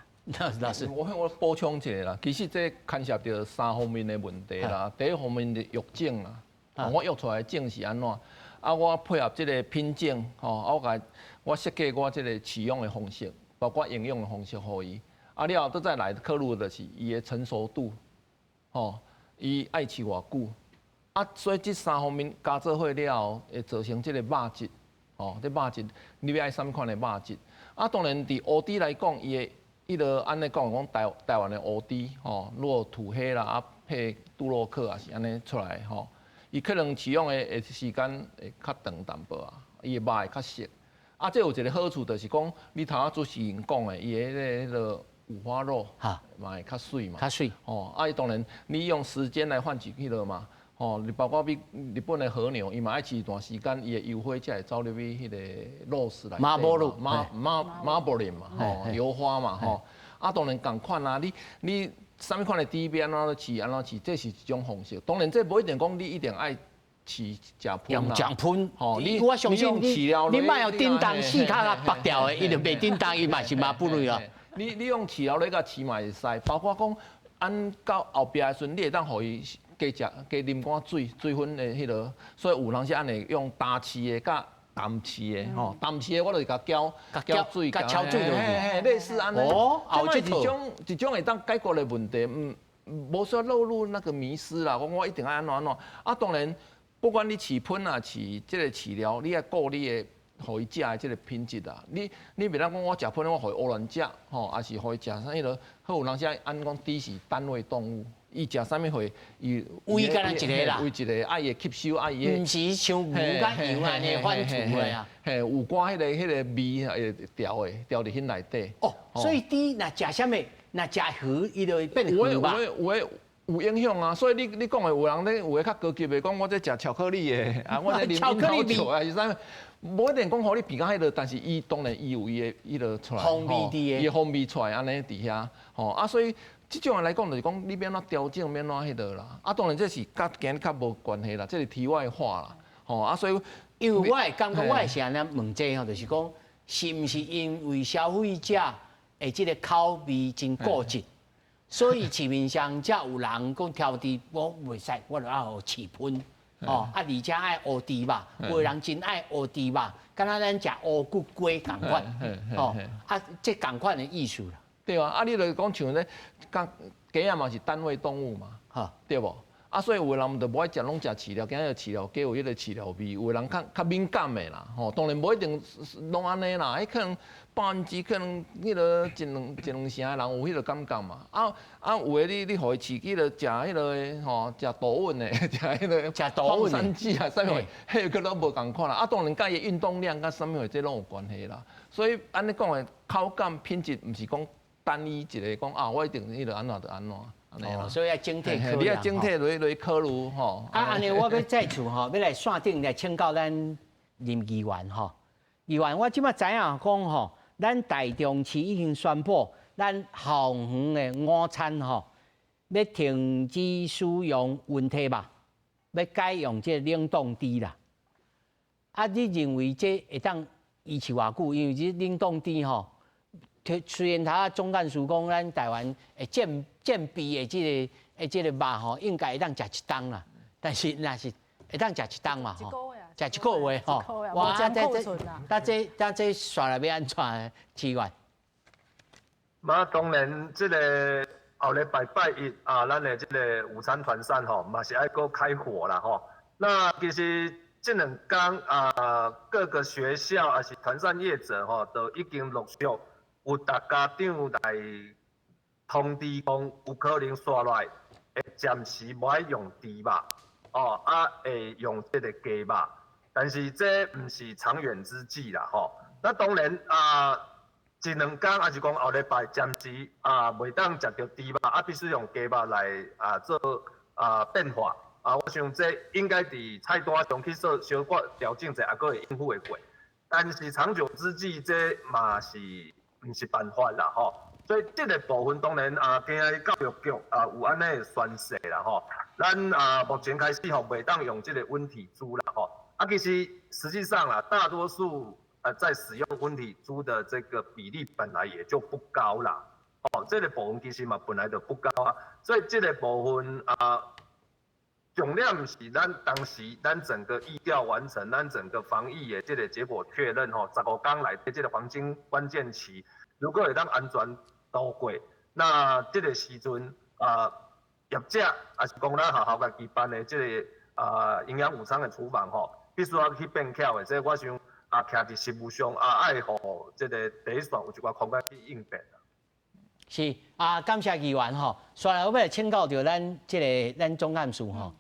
老师，我补充一下啦，其实这牵涉到3方面的问题啦。第一方面的药种啦，我药出来的种是安怎？啊，我配合这个品种，吼，我设计我这个饲养的方式，包括营养的方式，互伊。啊，了后，再来考虑的是伊的成熟度，吼，伊爱饲偌久，啊，所以这3方面加做伙了后，会造成这个肉质，吼，这肉质你要爱啥物款的肉质？啊，当然伫乌猪来讲，伊就安尼讲台湾的乌猪，吼，如果土黑啦，啊配杜洛克也是安尼出来，吼，伊可能饲养的时间会较长淡薄啊，伊的肉会较熟。啊，这有一个好处就是讲，你头仔主持人讲的，伊的迄个。五花肉嘛会较水嘛，较水哦。啊，当然你用时间来换取迄落嘛，哦，你包括日本的和牛，伊嘛爱饲一段时间，伊的油花才会走入去迄个肉丝来。马波肉，马波林嘛，吼，油花嘛，吼。啊，当然共款啊，你啥物款的猪边安怎饲，安怎饲，这是一种方式。当然，这无一定讲你一定爱饲食喷啦。用喷，吼，我相信你卖有叮当四脚啊拔掉的，伊就袂叮当，伊嘛是马布类啊。你用饲料咧甲饲嘛会使，包括讲按到后壁的时阵，你会当互伊加食加啉寡水分的迄落，所以有人是安尼用打饲的甲淡饲的吼，淡饲的我就是甲搅水，甲焯水落类似安尼。哦，这一种会当解决的问题，无需要落入那个迷思啦。我一定要安怎。啊，当然，不管你饲喷啊，饲这个饲料，你要顾你的。互伊食的即个品质啊，你袂当讲我食喷，我互伊乌乱食，吼，还是互伊食啥迄落？好有人说按讲猪是单位动物，伊食啥物货，伊胃干那一个啦，胃一个，啊伊会吸收，啊伊毋是像牛甲羊安尼反刍的啊。嘿，有寡迄个味会调伫迄内底。哦，所以猪若食啥物，若食鱼，伊就会变鱼吧？有影响啊，所以你讲的有人咧，有诶较高级的讲，我这食巧克力的，啊，我这啉樱桃酒啊，是啥？无一定讲互你鼻到迄落，但是伊当然伊有伊的迄落出来，风味伫的，伊风味出来安尼伫遐，吼啊，所以即种来讲就是讲你免怎调整，免怎迄落啦。啊，当然这是甲今日较无关系啦，这是题外话啦，吼啊，所以因为我会感觉我会是安尼问这吼，就是讲是毋是因为消费者的即个口味真固执？所以市面上才有人讲挑剔，我袂使，我就要试喷，哦，啊，而且爱乌猪肉，有人真爱乌猪肉，敢若咱食乌骨鸡共款，哦，啊，这共款的意思啦。对啊，啊，你就讲像咧，鸡啊嘛是单位动物嘛，哈，对无？啊，所以有的人就无爱食，拢食饲料，惊迄饲料鸡有迄个饲料味，有的人较敏感的啦，吼，当然无一定拢安尼啦，迄可能%可能迄个一两成的人有迄个感觉嘛，有的你互伊饲，迄个食迄个吼，食豆粉的，食迄个豆粉山鸡啊，啥物，迄个都无共款啦，啊，当然甲伊运动量甲啥物这拢有关系啦，所以安尼讲的口感品质，毋是讲单一一个讲啊，我一定迄个安怎就安怎。所以要整体考虑。你要整体来考虑吼。啊，安尼我要再次吼，要来线顶来请教咱林议员吼。议员，我即马知影讲吼，咱台中市已经宣布，咱校园的午餐吼，要停止使用温体肉，要改用这冷冻猪啦。啊，你认为这会当维持偌久？因为这冷冻猪吼。虽然他总干事讲，咱台湾诶健鼻的这个肉吼，应该会当食一档啦。但是若是会当食一档嘛吼，食一个月吼，哇，这刷来要安怎起源？嘛，当然，这个后礼拜1啊，咱的这个午餐团膳吼，嘛是爱搁开火啦吼。那其实这2天啊，各个学校还是团膳业者吼，都已经陆续。有大家长来通知讲，有可能刷来会暂时无爱用猪肉，哦，会用这个鸡肉，但是这毋是长远之计啦，吼。那当然一2天还是讲后礼拜暂时袂当食到猪肉，必须用鸡肉来做变化，我想这应该伫菜单上去做小可调整者，也阁会应付会过。但是长久之计，这嘛是。毋是办法啦吼，所以这个部分当然今日教育局有安尼宣示啦吼，咱目前开始吼袂当用这个温体猪啦吼，其实实际上啦，大多数在使用温体猪的这个比例本来也就不高啦，哦，这个部分其实嘛本来就不高啊，所以这个部分重点是当时咱整个疫调完成，咱整个防疫的这个结果确认吼，15天内底这个黄金关键期，如果会当安全度过，那这个时阵业者也是讲咱学校家己办的这个营养午餐的厨房吼，必须要去变巧的，这我想徛伫实务上爱互这个第一线有一寡空间去应变。是感谢议员吼。虽然我要请教到咱总干事吼，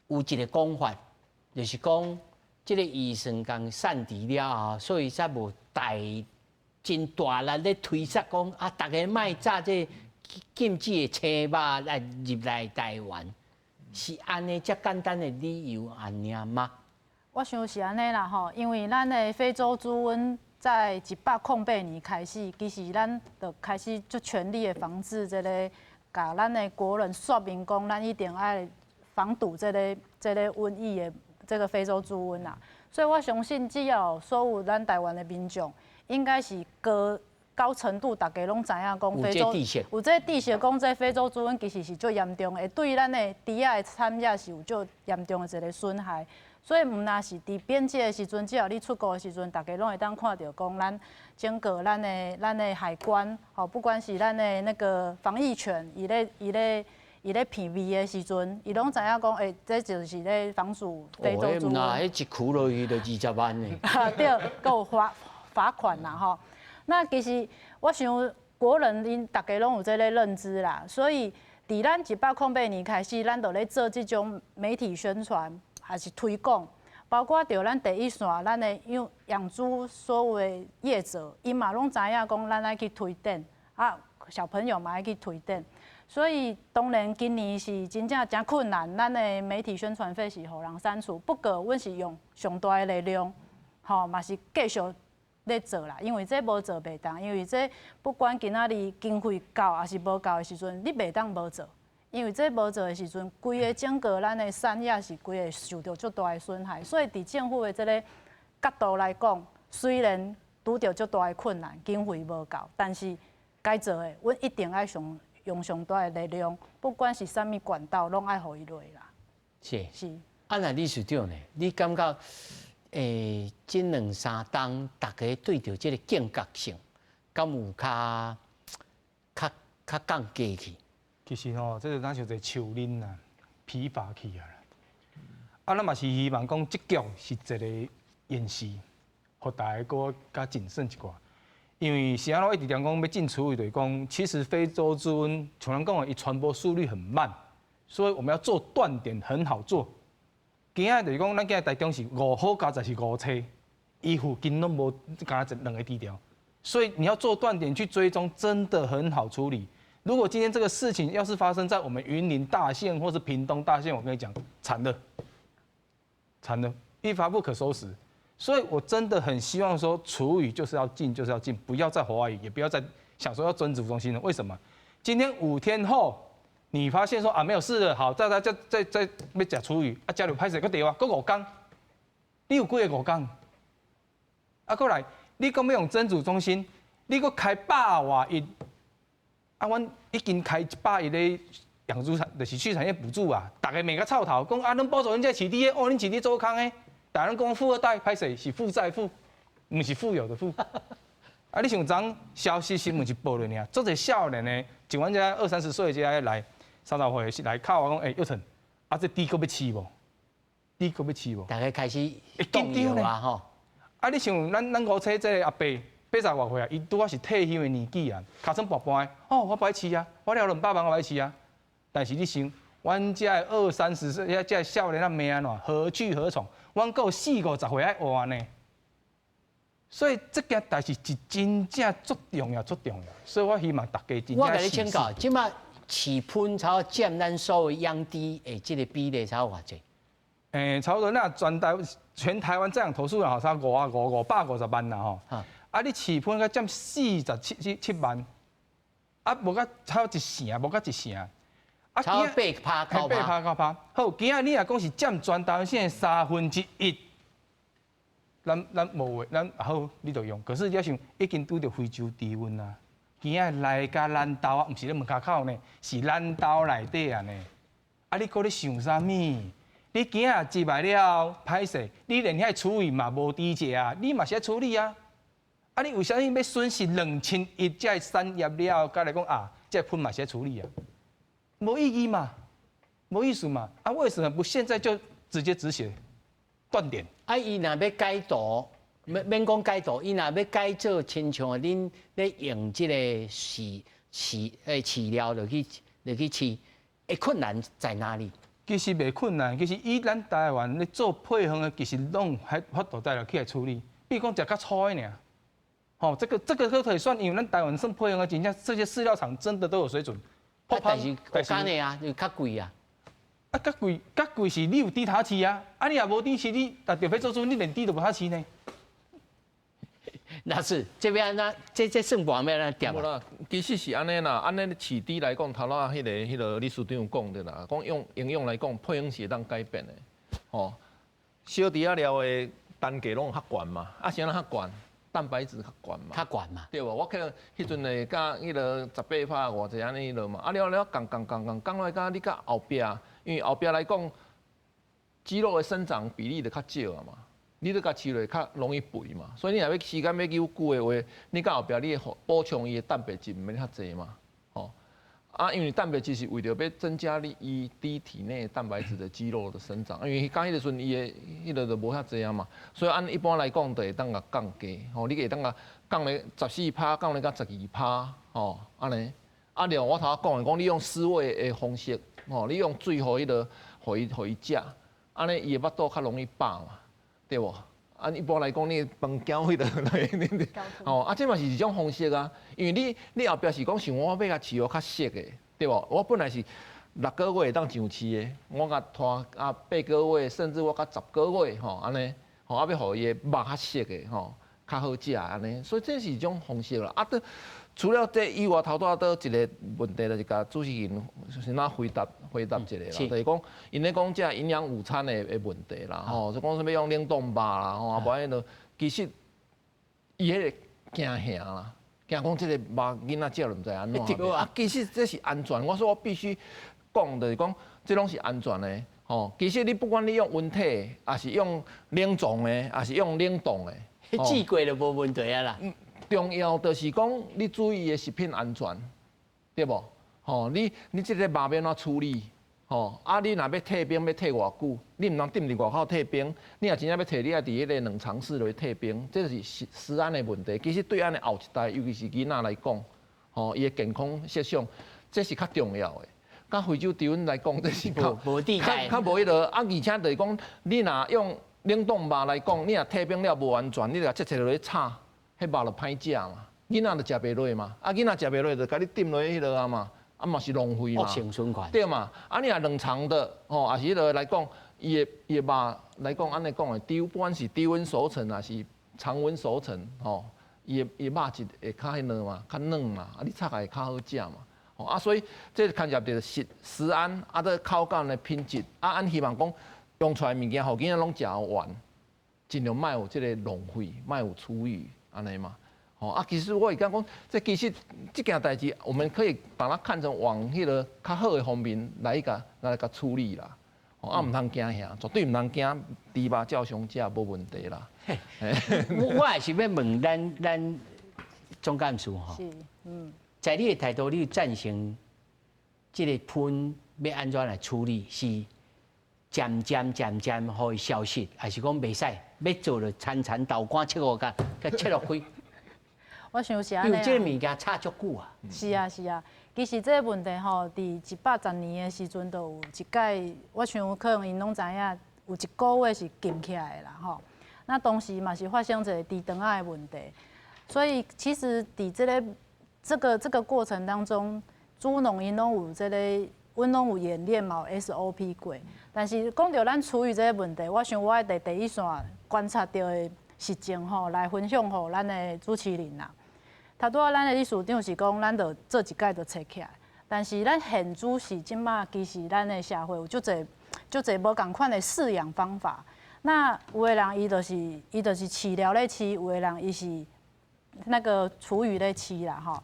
有一个讲法，就是讲这个医生讲散治了后，所以才无真大力咧推测讲大家卖炸这禁止的车吧来入来台湾，是安尼遮简单的理由安尼吗？我想是安尼啦吼，因为咱的非洲猪瘟。在108年开始，其实咱就开始就全力的防治这个，甲咱的国人说明讲，咱一定爱防堵这个瘟疫的这个非洲猪瘟啦。所以我相信，只要所有咱台湾的民众，应该是高程度，大家拢知影讲非洲有这地势讲，这非洲猪瘟其实是最严重的，会对咱的猪仔的产业是有最严重的一个损害。所以，毋那是伫边界的时阵，只要你出国的时阵，大家拢会当看到讲，咱整个咱的海关，吼，不管是咱的那个防疫犬，伊咧鼻味的时阵，伊拢知影讲，这就是咧防止非洲猪瘟。那一区落去就20万呢。对，还有罚款啦，吼。那其实我想国人因大家拢有这个认知啦，所以伫咱108年开始，咱就咧做这种媒体宣传，还是推广，包括着咱第一线，咱的养猪所有的业者，伊嘛拢知影讲咱爱去推展，啊，小朋友嘛爱去推展。所以当然今年是真正真困难，咱的媒体宣传费是互人删除，不过阮是用上大的力量，吼，嘛是继续咧做啦。因为这无做袂当，因为这不管今仔日经费够还是无够的时阵，你袂当无做。因为这无做的时阵，规个整个咱的产业是规个受到足大的损害。所以伫政府的这个角度来讲，虽然拄到足大的困难，经费无够，但是该做的，阮一定爱用上大的力量，不管是啥物管道，拢爱互伊落啦。是。啊，那理事长呢？你感觉这2、3冬，大家对着这个间隔性，敢有较降低去？其实吼，这个咱像一个树林啊，疲乏去啊。啊，咱嘛是希望讲，这局是一个演习，互大家搁较谨慎一寡。因为是安怎一直讲要进厨余，就是讲，其实非洲猪瘟像人讲的，伊传播速率很慢，所以我们要做断点很好做。今仔就是讲，咱今仔台中是5号加10是5车，伊附近拢无加2个地条，所以你要做断点去追踪，真的很好处理。如果今天这个事情要是发生在我们云林大县或是屏东大县，我跟你讲，惨了，一发不可收拾。所以我真的很希望说，厨余就是要进，不要再怀疑，也不要再想说要尊主中心了。为什么？今天5天后，你发现说啊没有事了，好，再要吃厨余，啊，家里拍摄个电话，个5天，你有几个5天？啊，过来，你讲要用真主中心，你搁开100多亿，啊，阮已经开100亿的养猪产，就是畜产业补助啊，大家每个臭头讲啊，恁补助恁这饲猪的，哦，恁饲猪做空的。大人讲富二代，歹势是负债富，不是富有的富。啊，你像昨消息新闻是报的呢，做者少年呢，像阮这20、30岁这来30岁来靠我讲，佑成，啊这猪搁要饲无？大家开始动摇啊吼。啊，你像咱5车这个阿伯80多岁啊，伊拄好是退休的年纪啊，尻川跋跋的，哦，我不爱饲啊，我了200万我爱饲啊，但是你想，阮这20、30岁这少年啊命安怎？何去何从？阮够40、50岁爱活呢，所以这件代志是真正足重要，所以我希望大家真正。我甲你请教，即马饲喷差不多占咱所有养猪的这个比例差偌济？差不多那全台湾这样投诉人差550万啦吼。啊，你饲喷个占47万，啊无甲超一成，无甲一成。超8%、9%。好，今仔你若讲是占全台湾县1/3，咱无话，咱好你就用。可是你要想，已经拄着非洲猪瘟啊，今仔来甲咱兜啊，毋是咧门口呢，是咱兜内底啊呢。啊，你搁咧想啥物？你今仔入来了，歹势，你连遐厨余嘛无猪食啊，你嘛是爱处理啊。啊，你为啥物要损失2000亿才产业了？甲来讲啊，这喷嘛是爱处理啊。没意义嘛，没意思嘛，啊，为什么不现在就直接止血断点？啊，伊若要改道，免讲改道，伊若要改做亲像恁咧用即个饲料落去饲，会困难在哪里？其实袂困难，其实以咱台湾咧做配方的，其实拢还法度带落去来处理，比如讲食较粗的尔，吼，这个都可以算，因为咱台湾算配方的，真正这些饲料厂真的都有水准。但是国家的啊，就较贵啊。啊，较贵是你有猪头饲啊，啊你也无猪饲，你但除非做出你连猪都无他饲呢。那是这边安怎？这算盘要安怎点啊？其实是安尼啦，安尼饲猪来讲，头仔迄个理事长讲的啦，讲用营养来讲，配方是会当改变的。哦，小猪仔料的单价拢较悬嘛，啊是安怎较悬？蛋白质较悬嘛，较悬嘛，对无？我可能迄阵诶，甲迄个18%偌济安尼落嘛，啊了降落来，甲你甲后壁，因为后壁来讲，肌肉的生长比例就较少啊嘛，你都甲饲落较容易肥嘛，所以你若要时间要久的话，你甲后壁你补充伊的蛋白质唔免较济嘛，吼。啊，因为蛋白质是为着要增加你体内蛋白质的肌肉的生长，因为刚迄个时阵伊的迄个就无遐济啊嘛，所以按一般来讲，就会当甲降低，吼，你会当甲降咧14%，降咧甲12%，吼，安尼，啊，了我头讲的讲，你用施喂的方式，吼，你用水互伊落，互伊食，安尼伊的腹肚较容易饱嘛，对无？啊，一般来讲，你饭饺迄落，吼，啊，这嘛是一种方式啊。因为你后壁是讲想我要甲饲较熟的，对无？我本来是6个月会当上市的，我甲拖8个月，甚至我甲10个月，吼，安尼，吼，啊，要互伊的肉较熟的，吼，较好食安尼。所以这是一种方式啦。啊，除了这以外，头拄仔倒一个问题，就是甲主持人先回答一下啦，就是讲，因咧讲这营养午餐的问题啦，吼，就讲什么用冷冻肉啦，吼，啊，无安尼其实伊迄个惊吓啦，惊讲这个肉囡仔食了毋知安怎。啊，其实这是安全，我说我必须讲，就是讲这拢是安全的，吼。其实你不管你用温体，还是用冷藏的，还是用冷冻的，煮过就无问题啊啦。重要就是讲，你注意的食品安全，对无？吼，你即个肉要怎处理？吼，啊，你若要退冰，要退偌久？你毋通踮伫外口退冰，你若真正要退，你爱伫迄个冷藏室落退冰，这是食安的问题。其实对咱的后一代，尤其是囡仔来讲，吼，伊的健康设想，这是较重要的。甲非洲猪瘟来讲，这是较无地带，较无迄落。啊，而且就是讲，你若用冷冻肉来讲，你若退冰了无安全，你若切切落去炒。迄肉就歹食嘛，囡仔就食袂落嘛，啊囡仔食袂落就甲你抌落去迄落啊嘛，啊嘛是浪费嘛，恶性循环，对嘛？啊你若冷藏的，吼，也是迄落来讲，伊的肉来讲，安尼讲的，不管是低温熟成还是常温熟成，吼，伊的肉质会较迄落嘛，较嫩嘛，啊你炒会较好食嘛，吼啊所以这牵涉到食安，啊个口感的品质，啊俺希望讲用出来物件，互囡仔拢食完，尽量莫有即个浪费，莫有厨余。安尼嘛，吼啊，其实我会讲，这其实这件代志，我们可以把它看成往迄个较好的方面来甲处理啦，吼啊，毋通惊吓，绝对毋通惊，猪肉照常食无问题啦。我也是要问咱总干事吼，在你的态度，你赞成这个喷要安怎来处理？是渐渐互伊消失，还是讲袂使？要做就铲豆干切5角，甲切落去。我想是安尼。因为这个物件差足久啊。是啊是啊，其实这个问题吼，伫110年的时阵，就有一届，我想可能因拢知影，有1个月是禁起来的啦吼。那当时嘛是发生一个猪肠仔的问题，所以其实伫这个过程当中，猪农因拢有阮拢有演练嘛，有 SOP 过。但是讲到咱处理这个问题，我想我爱第一线观察到的实情吼，来分享互咱的主持人啦。头拄仔咱的理事长是讲，咱着做一届就切起来，但是咱现主是即马其实咱的社会有足侪无共款的饲养方法。那有的人伊就是饲料咧饲，有的人伊是那个厨余咧饲啦吼。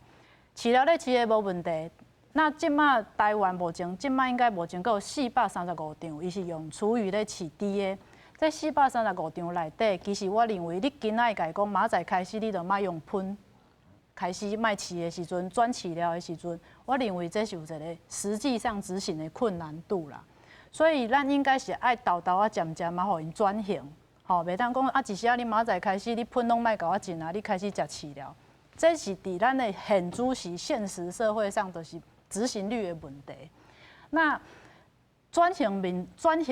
饲料咧饲的无问题。那即马台湾目前，即马应该目前有435场，伊是用厨余咧饲猪的。这435场内底，其实我认为你今仔甲伊讲，明仔载开始你就莫用喷，开始莫饲的时阵，转饲料的时阵，我认为这是有一个实际上执行的困难度啦。所以咱应该是爱豆啊渐渐啊，互因转型，吼，袂当讲啊，一时啊，你明仔载开始你喷拢莫甲我进啊，你开始食饲料，这是伫咱的现主时现实社会上就是。执行率的问题，那转型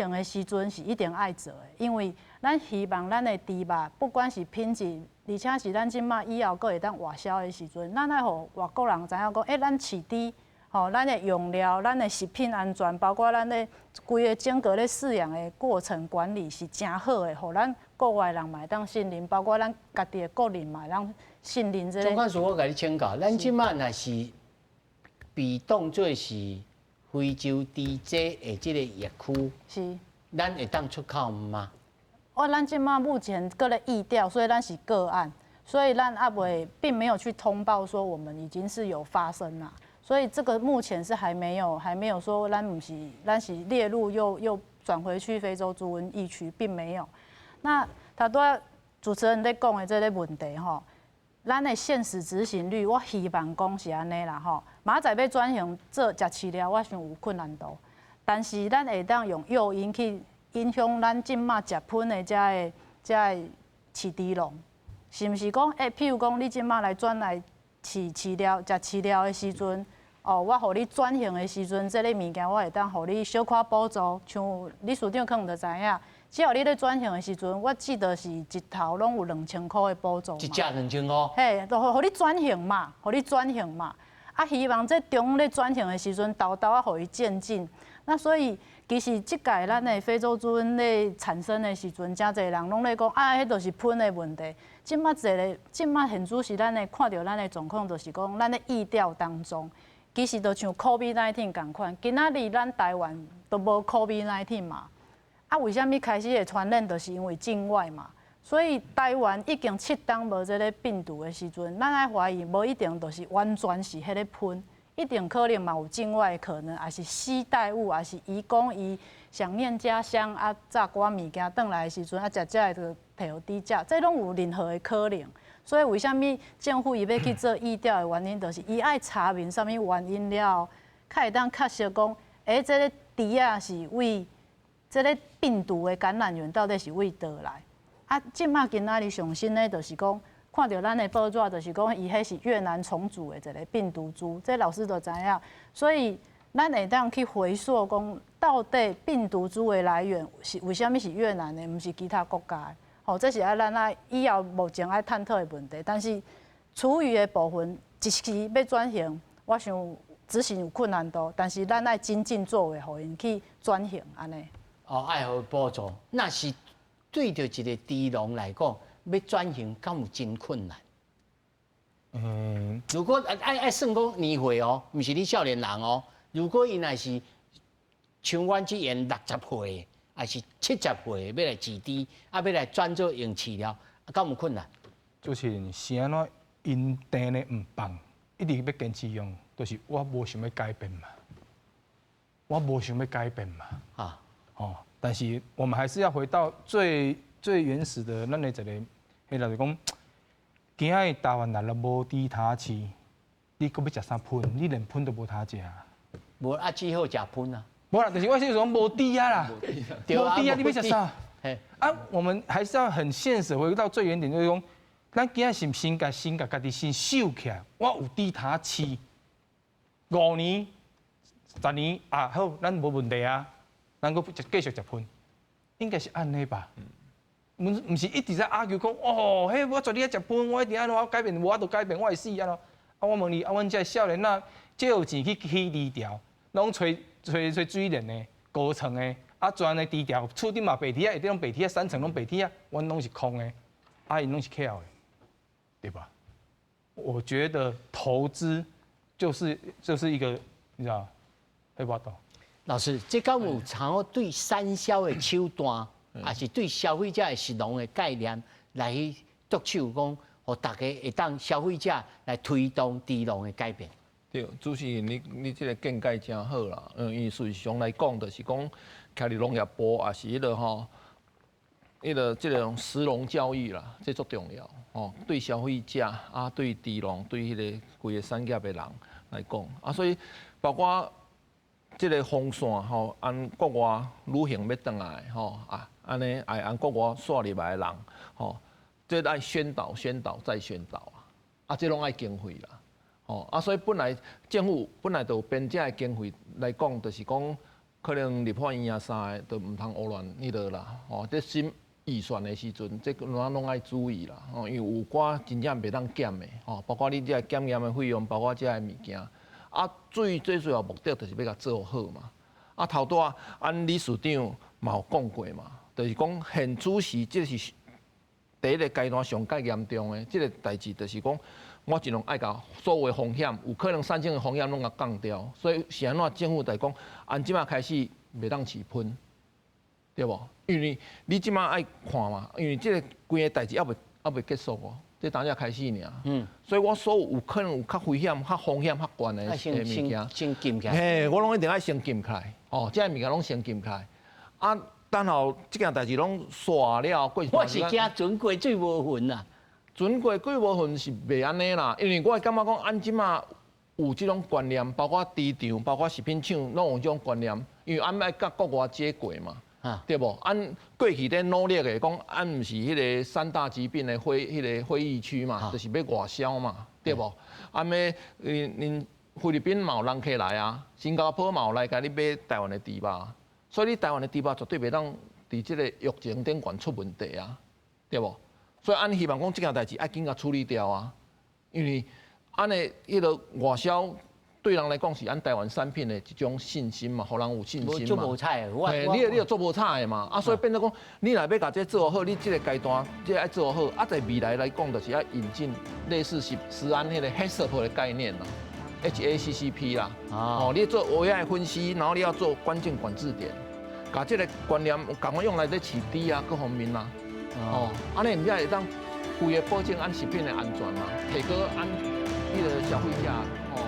的时阵是一定爱做的，因为咱希望咱的猪肉不管是品质，而且是咱即马以后阁会当外销的时阵，咱爱互外国人知影讲，咱饲猪，吼，咱的用料、咱的食品安全，包括咱的规个整个咧饲养的过程管理是真好的，互咱国外人嘛会当信任，包括咱家己的国人嘛会当信任这个。总干事，我甲你请教，咱即马若是被当作是非洲猪只的这个疫区，是，咱会当出口吗？咱即马目前搁咧疫调，所以咱是个案，所以咱阿未并没有去通报说我们已经是有发生啦，所以这个目前是还没有说咱是列入又转回去非洲猪瘟疫区，并没有。那他拄仔主持人咧讲的这个问题吼。咱的现实执行率，我希望讲是安尼啦吼。明仔载要转型做食饲料，我想有困难度。但是咱会当用诱因去影响咱即马食喷的遮个饲猪农，是毋是讲譬如讲你即马来转来饲料食饲料的时阵，哦，我互你转型的时阵，这个物件我会当互你小可补助，像理事长可能就知影，只要你咧转型的时阵，我记得是一头拢有2000块的补助嘛。一只2000块。嘿，就互你转型嘛，互你转型嘛。啊，希望这中咧转型的时阵，豆豆啊，互伊渐进。那所以其实即届咱的非洲猪瘟咧产生的时阵，真侪人拢咧讲，啊，迄就是喷的问题。即马现主是咱的看到咱的状况，就是讲咱的意调当中，其实就像 COVID-19 共款，今仔日咱台湾都无 COVID-19 嘛。啊，为虾米开始会传染，就是因为境外嘛。所以台湾已经7档无这个病毒的时阵，咱爱怀疑无一定就是完全是迄个喷。一定可能嘛有境外的可能，还是携带物，还是伊讲伊想念家乡啊，炸寡物件转来的时阵啊，食的就摕互猪食，这拢有任何的可能。所以为虾米政府伊要去做疫调的原因，就是伊爱查明啥物原因了，才会当确实讲，这个猪啊是为这个病毒的感染源到底是为倒来？啊，即马今仔日上新的就是讲。看到咱的报纸，就是讲伊迄是越南重组的一个病毒株，这老师都知影。所以咱会当去回溯讲，到底病毒株的来源是为什么是越南的，毋是其他国家的？吼，这是咱以后目前爱探讨的问题。但是厨余的部分一时要转型，我想执行有困难度，但是咱爱精进作为，互因去转型安尼。哦，爱互补助，那是对着一个猪农来讲。要转型，敢有真困难？如果爱算讲年岁哦，毋是你少年人哦。如果伊若是像阮这样60岁，还是70岁要来治猪，啊要来转做用饲料，敢有困难？就是是安怎因定的唔放，一直要坚持用，就是我无想要改变嘛，我无想要改变嘛。啊，哦，但是我们还是要回到最原始的咱的一个。迄就是讲，今仔台湾来了无猪塔饲，你搁要食啥喷？你连喷都无塔食。无啊，只好食喷啊。无啦，但是我是讲无猪啊啦，无猪啊，你要食啥？啊，我们还是要很现实，回到最原点，就是讲，咱今仔是先家己先收起来。我有猪塔饲，5年、10年啊，好，咱无问题啊，咱搁继续食喷，应该是安尼吧。毋是一直在argue讲哦，嘿，我昨日食饭，我一定安怎改变，无法度改变，我会死安怎？啊，我问你，啊，阮这少年仔，借有钱去低调，拢找水莲的、高层的，啊，全的低调，厝顶嘛白铁啊，下底拢白铁啊，3层拢白铁啊，阮拢是空的，啊，因拢是巧的，对吧？我觉得投资就是一个，你知道，黑巴豆。老师，这敢有常对产销的手段？也是对消费者的食农的概念来督促讲，互大家会当消费者来推动猪农的改变。对，主持人你这个见解真好啦。因为事实上来讲，就是讲，徛伫农业部也是迄个吼，迄个这种食农教育啦，这足重要哦。对消费者啊，对猪农，对迄个规个产业的人来讲啊，所以包括这个风扇吼，按国外旅行要转来吼啊。安尼爱按国外线入来的人，吼，这爱宣导再宣导啊，这拢爱经费啦，吼啊，所以政府本来就有编这个经费来讲，就是讲可能立法院啊啥的都唔通胡乱迄落啦，吼，这审预算的时阵，这咱拢爱注意啦，吼，因为有寡真正袂当减的，吼，包括你这检验的费用，包括这个物件，啊，最主要目的就是要甲做好嘛，啊，头拄按理事长嘛有讲过嘛。就是讲，现主时这是第一个阶段上介严重的，这个代志就是讲，我尽量爱甲所有的风险，有可能产生的风险拢甲降掉。所以是安怎政府来讲，按即马开始袂当起喷，对无？因为你即马爱看嘛，因为这个规个代志还未结束哦，这当才开始尔。所以我所有可能有较危险、较风险较悬的物件，先禁起来。嘿，我拢一定爱先禁起来。哦，这个物件拢先禁起来。啊。等候即件代志拢煞了，过一段时间。我是惊船过水无痕啦，船过水无痕是袂安尼啦，因为我会感觉讲，按即马有即种观念，包括猪场、包括食品厂，拢有即种观念，因为按爱甲国外接轨嘛，对无？按过去咧努力的讲，按毋是迄个3大疾病的会议区嘛，就是要外销嘛，对无？按要菲律宾嘛有人客来啊，新加坡嘛有来甲你买台湾的猪肉，所以你台湾的猪肉绝对袂当伫即个疫情顶悬出问题啊，对无？所以，俺希望讲这件代志爱紧甲处理掉啊，因为俺的迄个外销对人来讲是咱台湾产品的一种信心嘛，互人有信心嘛。做无菜，你有做无差的嘛？啊，所以变做讲，你若要甲这做好，你这个阶段这爱做好，啊，在未来来讲，就是要引进类似食安迄个 HACCP 的概念啦 ，HACCP 啦。哦，你做危害分析，然后你要做关键管制点，把这个观念赶快用来在饲猪啊各方面啦。哦，安尼唔才会当规个保证咱食品的安全啦，提高咱迄个消费者哦。